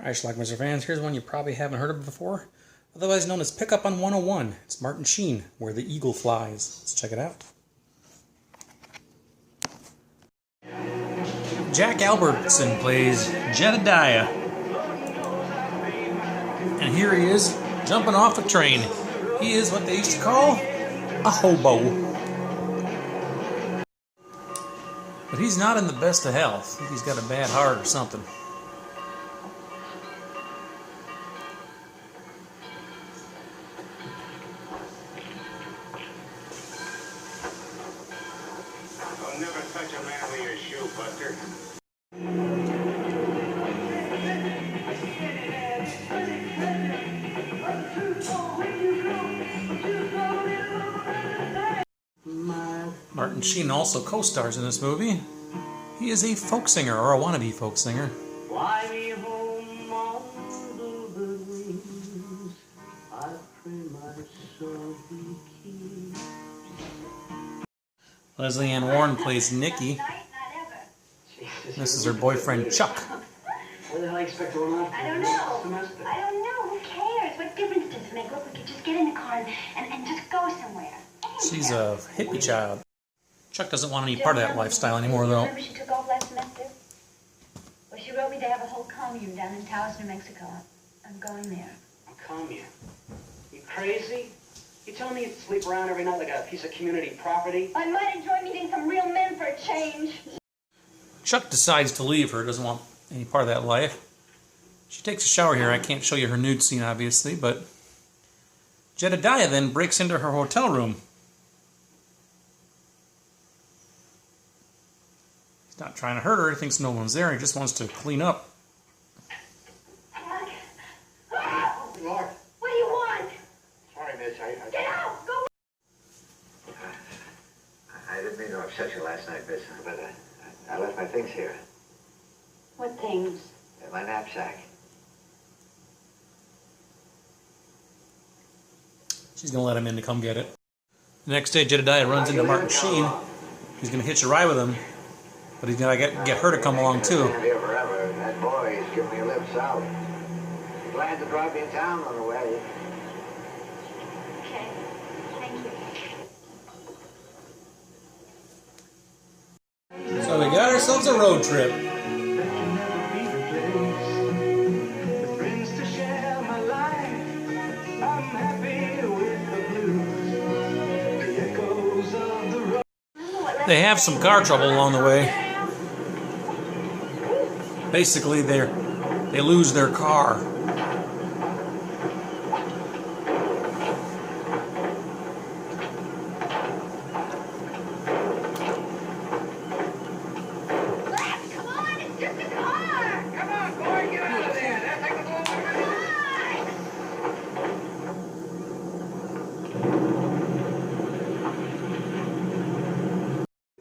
Alright, Schlockmeister fans, here's one you probably haven't heard of before, otherwise known as Pickup on 101. It's Martin Sheen, Where the Eagle Flies. Let's check it out. Jack Albertson plays Jedediah. And here he is, jumping off a train. He is what they used to call a hobo. But he's not in the best of health. I think he's got a bad heart or something. I'll never touch a man with your shoe, Buster. Martin Sheen also co-stars in this movie. He is a folk singer, or a wannabe folk singer. Fly me home on bluebird wings. I pray my soul be keen. Leslie Ann Warren plays Nikki. This is her boyfriend Chuck. What the hell do you expect to run off? I don't know. Who cares? What difference does it make? Look, we could just get in the car and just go somewhere. She's a hippie child. Chuck doesn't want any part of that lifestyle anymore, though. Remember she took off last semester? Well, she wrote me they have a whole commune down in Taos, New Mexico. I'm going there. Commune? You crazy? You telling me you'd sleep around every night like a piece of community property? I might enjoy meeting some real men for a change. Chuck decides to leave her, doesn't want any part of that life. She takes a shower here. I can't show you her nude scene, obviously, but Jedediah then breaks into her hotel room. He's not trying to hurt her. He thinks no one's there. He just wants to clean up. Lord. What do you want? Sorry, miss. Get out! Go! I didn't mean to upset you last night, miss, but I left my things here. What things? In my knapsack. She's going to let him in to come get it. The next day, Jedediah runs into Martin Sheen. He's going to hitch a ride with him, but he's going to get her to come along, too. Here forever. That boy, he's giving me a lift south. Glad to drop you in town on the way. Okay. Thank you. So we got ourselves a road trip. They have some car trouble along the way. Basically, they lose their car. Come on, it's just a car! Come on, boy, get out of there. That's like the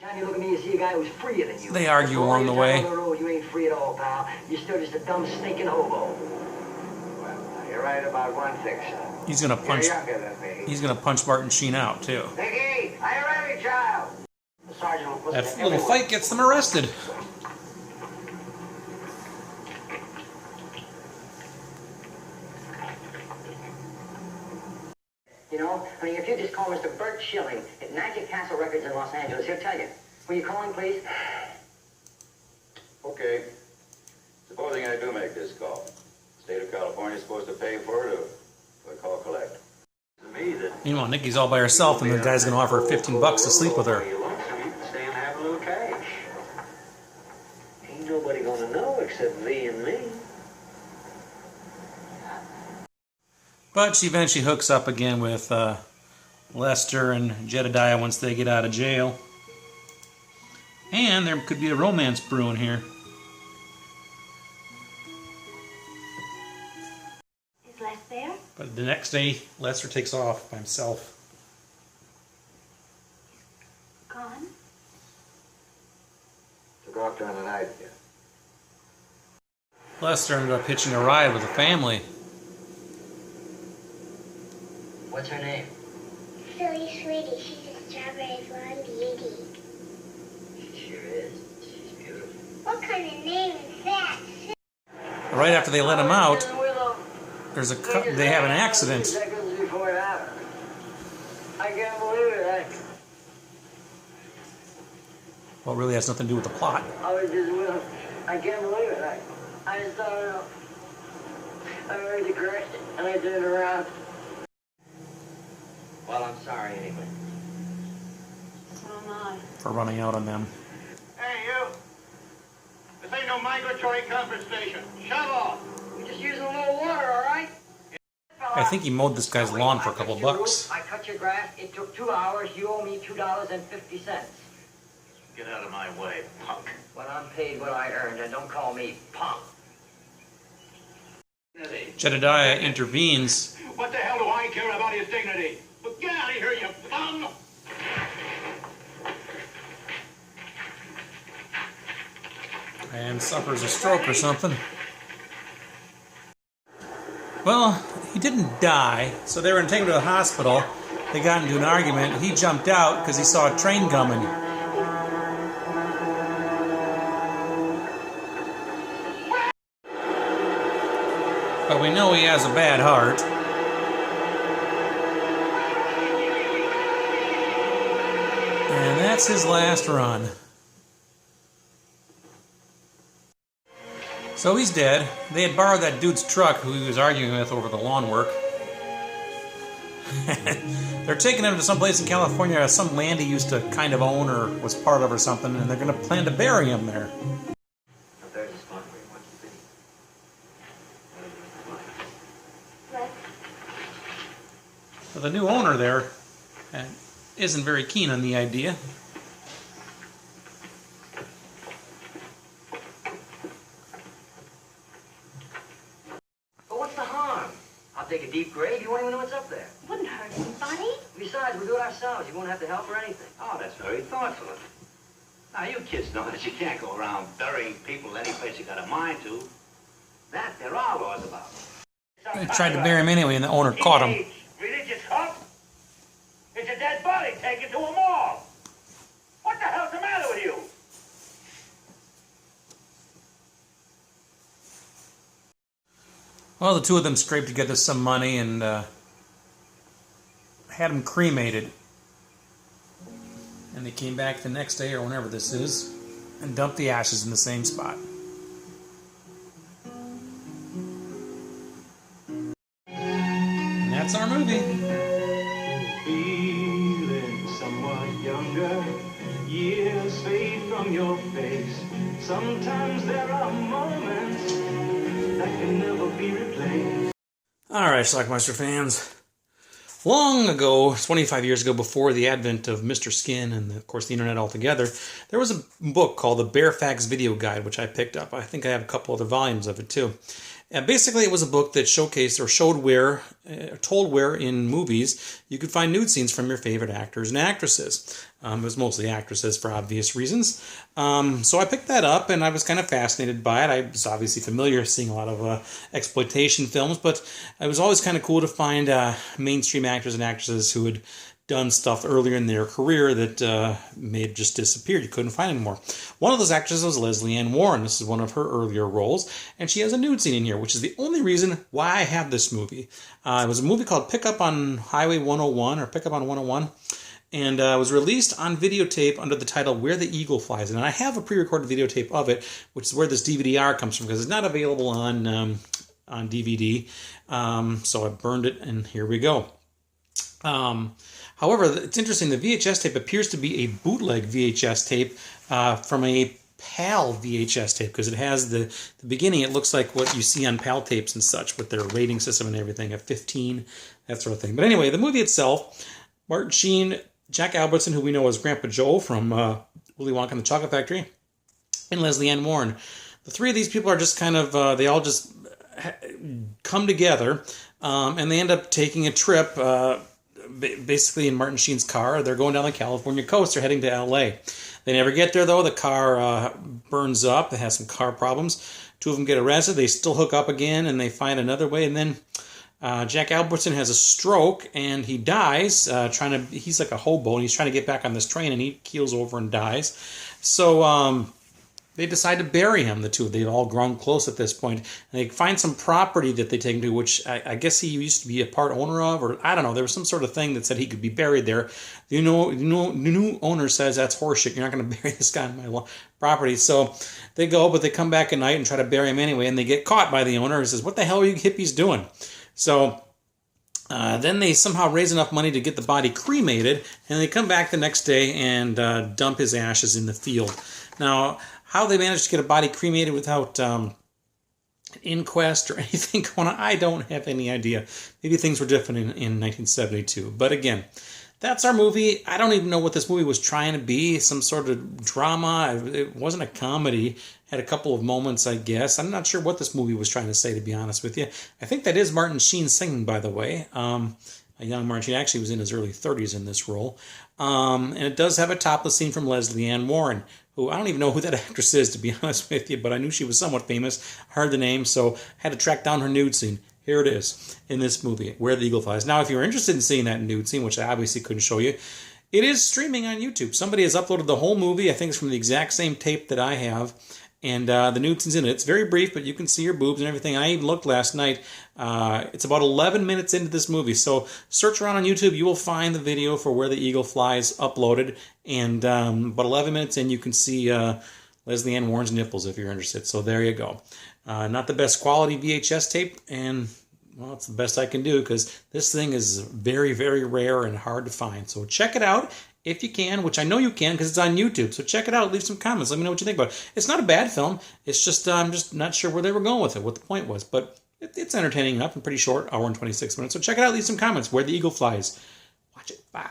Time you look at me, you see a guy who's freer than you. They argue along the way. You ain't free at all, pal. You're still just a dumb, stinking hobo. Well, you're right about one thing, son. He's gonna punch. You're younger than me. He's gonna punch Martin Sheen out too. Nicky, are you ready, child? The sergeant will That listen to little everyone. fight gets them arrested. You know, I mean, if you just call Mr. Bert Schilling at Magic Castle Records in Los Angeles, he'll tell you. Will you call him, please? Okay. Supposing I do make this call. State of California is supposed to pay for it, or do I call collect? To me, that Meanwhile, Nikki's all by herself, and the guy's gonna offer her $15 to sleep with her. You want some, you can stay and have a little cash. Ain't nobody gonna know except thee and me. But she eventually hooks up again with Lester and Jedediah once they get out of jail. And there could be a romance brewing here. Is Les there? But the next day, Lester takes off by himself. Gone? Took off during the night, yeah. Lester ended up hitching a ride with a family. What's her name? Silly sweetie, she's a strawberry blonde beauty. She sure is. She's beautiful. What kind of name is that? right after they let him out, they have an accident. Seconds before it happened. I can't believe it. Well, it really has nothing to do with the plot. I was just with him. I can't believe it. I just thought, I heard the crash and I turned around. Well, I'm sorry anyway. So am I. For running out on them. Hey, you. This ain't no migratory comfort station. Shove off. We're just using a little water, all right? I think he mowed this guy's lawn for a couple bucks. I cut your grass. It took 2 hours. You owe me $2.50. Get out of my way, punk. Well, I'm paid what I earned, and don't call me punk. Jedediah intervenes. What the hell do I care about his dignity? But get out of here, you bum! And suffers a stroke or something. Well, he didn't die, so they were going to take him to the hospital. They got into an argument. He jumped out because he saw a train coming. But we know he has a bad heart. And that's his last run. So he's dead. They had borrowed that dude's truck who he was arguing with over the lawn work. They're taking him to some place in California, some land he used to kind of own or was part of or something, and they're going to plan to bury him there. There's a spot where he wants to be. What? But the new owner there isn't very keen on the idea. But what's the harm? I'll take a deep grave. You won't even know what's up there. Wouldn't hurt anybody. Besides, we'll do it ourselves. You won't have to help or anything. Oh, that's very thoughtful of you. Now, you kids know that you can't go around burying people any place you got a mind to. That, there are laws about. They tried to bury him anyway, and the owner caught him. Religious cult? It's a dead body taken to a morgue. What the hell's the matter with you? Well, the two of them scraped together some money and had him cremated. And they came back the next day, or whenever this is, and dumped the ashes in the same spot. And that's our movie. Feeling somewhat younger, years fade from your face. Sometimes there are moments that can never be replaced. Alright, Schlockmeister fans. Long ago, 25 years ago, before the advent of Mr. Skin and, of course, the internet altogether, there was a book called the Barefax Video Guide, which I picked up. I think I have a couple other volumes of it, too. And basically, it was a book that showcased or showed where, told where in movies you could find nude scenes from your favorite actors and actresses. It was mostly actresses for obvious reasons. So I picked that up, and I was kind of fascinated by it. I was obviously familiar seeing a lot of exploitation films, but it was always kind of cool to find mainstream actors and actresses who had done stuff earlier in their career that may have just disappeared. You couldn't find anymore. One of those actresses was Leslie Ann Warren. This is one of her earlier roles, and she has a nude scene in here, which is the only reason why I have this movie. It was a movie called Pickup on Highway 101, or Pickup on 101, and was released on videotape under the title Where the Eagle Flies. And I have a pre-recorded videotape of it, which is where this DVD-R comes from, because it's not available on DVD. So I burned it, and here we go. However, it's interesting, the VHS tape appears to be a bootleg VHS tape from a PAL VHS tape, because it has the beginning, it looks like what you see on PAL tapes and such, with their rating system and everything, at 15, that sort of thing. But anyway, the movie itself, Martin Sheen, Jack Albertson, who we know as Grandpa Joe from Willy Wonka and the Chocolate Factory, and Leslie Ann Warren. The three of these people are just kind of, they all just come together, and they end up taking a trip, basically in Martin Sheen's car. They're going down the California coast. They're heading to L.A. They never get there, though. The car burns up. They have some car problems. Two of them get arrested. They still hook up again, and they find another way. And then Jack Albertson has a stroke, and he dies. He's like a hobo, and he's trying to get back on this train, and he keels over and dies. So they decide to bury him, the two. They've all grown close at this point. And they find some property that they take him to, which I guess he used to be a part owner of, or I don't know. There was some sort of thing that said he could be buried there. The new owner says that's horseshit. You're not going to bury this guy on my property. So they go, but they come back at night and try to bury him anyway, and they get caught by the owner. He says, "What the hell are you hippies doing?" So then they somehow raise enough money to get the body cremated, and they come back the next day and dump his ashes in the field. Now, how they managed to get a body cremated without an inquest or anything going on, I don't have any idea. Maybe things were different in 1972. But again, that's our movie. I don't even know what this movie was trying to be. Some sort of drama. It wasn't a comedy. Had a couple of moments, I guess. I'm not sure what this movie was trying to say, to be honest with you. I think that is Martin Sheen singing, by the way. A young Martin Sheen. Actually was in his early 30s in this role. And it does have a topless scene from Leslie Ann Warren, who I don't even know who that actress is, to be honest with you, but I knew she was somewhat famous. I heard the name, so had to track down her nude scene. Here it is in this movie, Where the Eagle Flies. Now, if you're interested in seeing that nude scene, which I obviously couldn't show you, it is streaming on YouTube. Somebody has uploaded the whole movie. I think it's from the exact same tape that I have. And the nude scene's in it. It's very brief, but you can see her boobs and everything. I even looked last night. It's about 11 minutes into this movie. So search around on YouTube. You will find the video for Where the Eagle Flies uploaded. And about 11 minutes in, you can see Leslie Ann Warren's nipples if you're interested. So there you go. Not the best quality VHS tape. And, well, it's the best I can do because this thing is very, very rare and hard to find. So check it out. If you can, which I know you can because it's on YouTube. So check it out. Leave some comments. Let me know what you think about it. It's not a bad film. It's just, I'm just not sure where they were going with it, what the point was. But it's entertaining enough and pretty short, hour and 26 minutes. So check it out. Leave some comments. Where the Eagle Flies. Watch it. Bye.